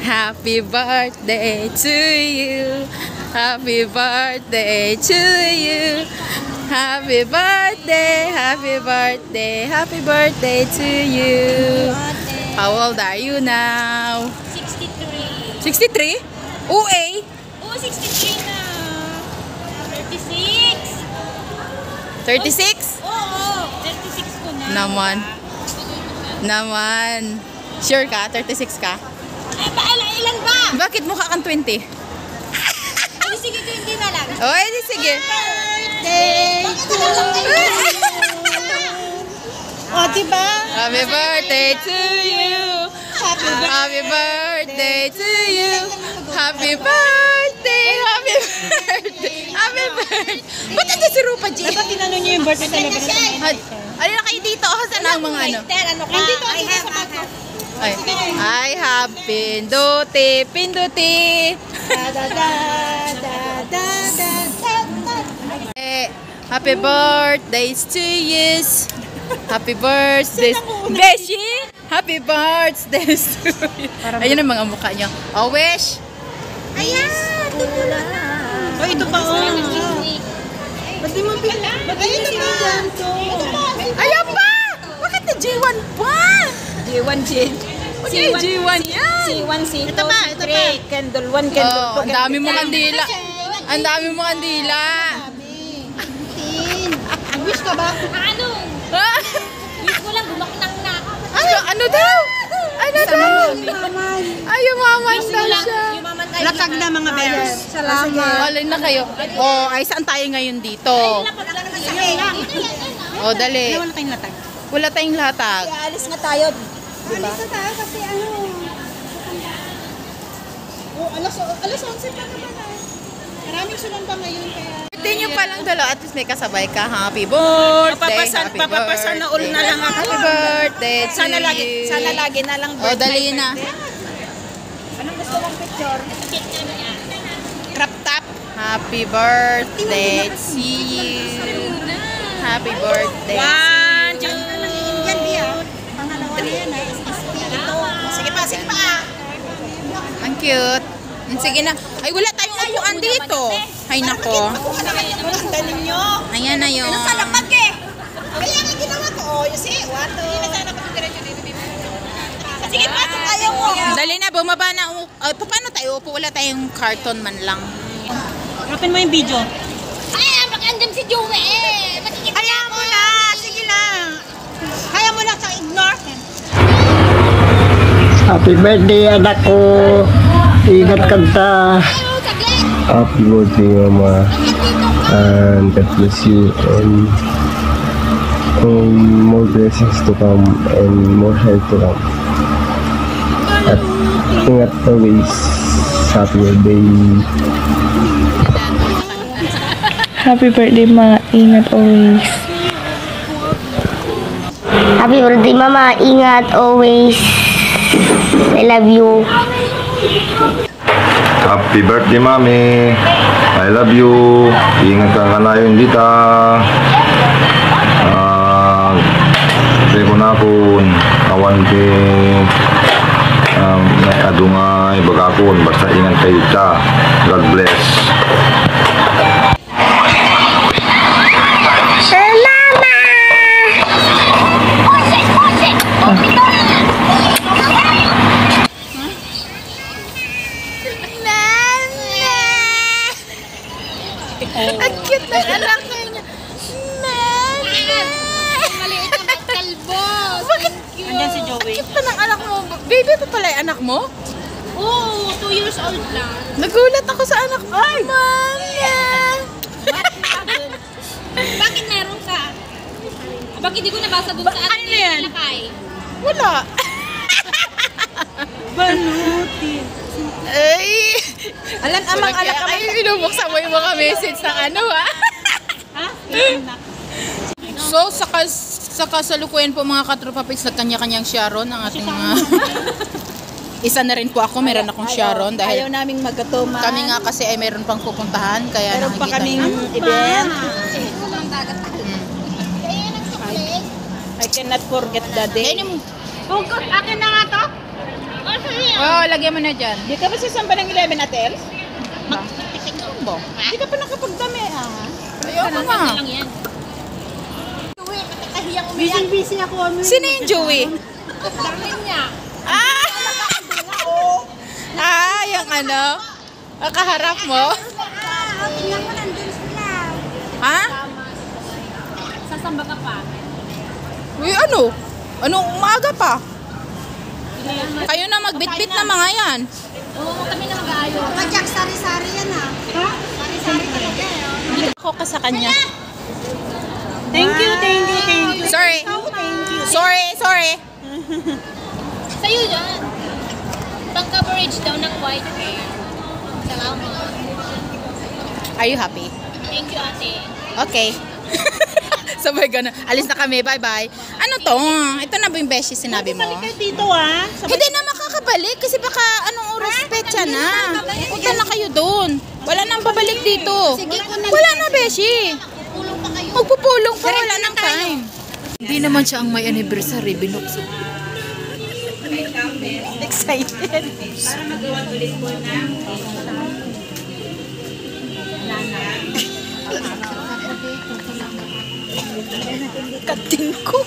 Happy birthday to you. Happy birthday to you. Happy birthday, happy birthday, happy birthday to you. How old are you now? 63. 63? UA? Oh, 63 na. 36. 36? Oo, 36 ko na. Naman. Sure ka? 36 ka? Ay, ilan ba? Bakit mukha kang 20? Ay, sige, 20 na lang. Oh, edi sige. Birthday to you. O, diba? Happy birthday to you. Happy birthday to you. Happy birthday. Happy birthday. Happy birthday. Ba't ito si Rupa G? Dapat tinanong niyo yung birthday talaga sa Ano na kayo dito? Saan ang mga ano? Ano ka? Nandito, I have. I have pinduti. Happy birthdays to you. Happy birthdays. Beshi! Happy birthdays to you. Ayun ang mga mukha niyo. Oh, wish! Ayan! Ito lang. Oh, ito pa oh. Ba't di mo pila? Ayun na ba? Ayan pa! Bakit na G1 pa? J1 J. Okay, G1 yan. C1 C2 Ito pa. Candle 1 candle 2. Ang dami mong kandila. Ang dami mong kandila. Wish ka ba? Ano? Wish ko lang, gumaknang na. Ano daw? Ano daw? Ay, yumaman daw siya. Yumaman tayo. Lakag na mga bears. Salamat. Walay na kayo. Oh, ay saan tayo ngayon dito? Oh, dali. Wala tayong latag. Wala tayong latag. Alis nga tayo. Diba? Alis na tayo kasi ano. Oh, alas 11 pa naman ah. Maraming sulan pa ngayon kaya. Birthday nyo pa lang dalawa, at least may kasabay ka. Happy birthday. Papapasan na all na lang ako. Happy birthday to Sana you. lagi na lang Oh, dali na. Anong gusto mong picture? Crop top. Happy birthday to you. Happy birthday. 1, 2, 3. Sige pa. Ang cute. Sige na. Ay, wala tayong upuan dito. Ay, nako. Walang galing nyo. Ayan na yun. Salapag eh. Kaya nga ginawa ko. Oh, you see? 1, 2. Sige pa, ayaw mo. Dali na, bumaba na. Paano tayo upo? Wala tayong carton man lang. Open mo yung video. Ay, andyan si Joey eh. Kaya mo na. Sige lang. Kaya mo lang sa ignore. Happy birthday anak ko. Ingat kanta. Happy birthday mama. And God bless you and more blessings to come and more health to come. At ingat always. Happy birthday. Happy birthday, Ma. Ingat always. Happy birthday, Mama. Ingat always. I love you. Happy birthday, Mami. I love you. Ingat ka na yung dita. Ko na kun kawan ke may adungay bagakon basta ingat kayo ta. God bless. Ang cute ng anak niya. Maliit na magkalbo. Bakit? Andyan si Joey. Cute pa ng anak mo. Baby pa pala yung anak mo? Oo, 2 years old lang. Nagulat ako sa anak mo. Ay! Mama! Bakit meron ka? Bakit hindi ko nabasa dun sa atin ano yan? nilakay? Wala. Baluti. Ay! Alam amang alak ka. Ay, binubuksan mo yung mga message ng ano ha? Ha? So, sa kasalukuyan po mga katropapiks, nagkanya-kanyang Sharon ang ating mga... Isa na rin po ako, meron akong Sharon Ayaw dahil naming magkatuman. kami nga kasi ay meron pang pupuntahan kaya Meron pa nakikita kaming niyo. event. Walang dagat. Kaya nagsukulit. I cannot forget the day. Kainin mo. Akin na nga to. Oh, lagyan mo na dyan. Di ka ba sasamba ng 11 atel? Bo. Di ka pa nakapagdami, ha? Ayoko nga. lang yan. Busy ako. Sino yung Joey? Darling niya. Ah! Ah, yung ano? Kaharap mo? Ha? Sasamba ka pa. Uy, ano? Anong umaga pa? Kayo na magbitbit na mga yan. Oo, kami na mag-aayos. Kajak, sari-sari yan, ha? Sari-sari talaga, Ako ka sa kanya. Thank you. Sorry. Sorry. Sa'yo dyan. Pang-coverage daw ng white hair. Salamat. Are you happy? Thank you, ate. Okay. Sabay ganun. Alis na kami. Bye-bye. Ano to? Ito na ba yung beshi sinabi mo? Balik kayo dito, ha? Hindi na makakabalik kasi baka anong oras petsa na. Punta na kayo doon. Wala nang babalik dito. Wala na, beshi. Magpupulong pa. Wala nang time. Hindi naman siya ang may anniversary. Binukso. Excited. Kating ko.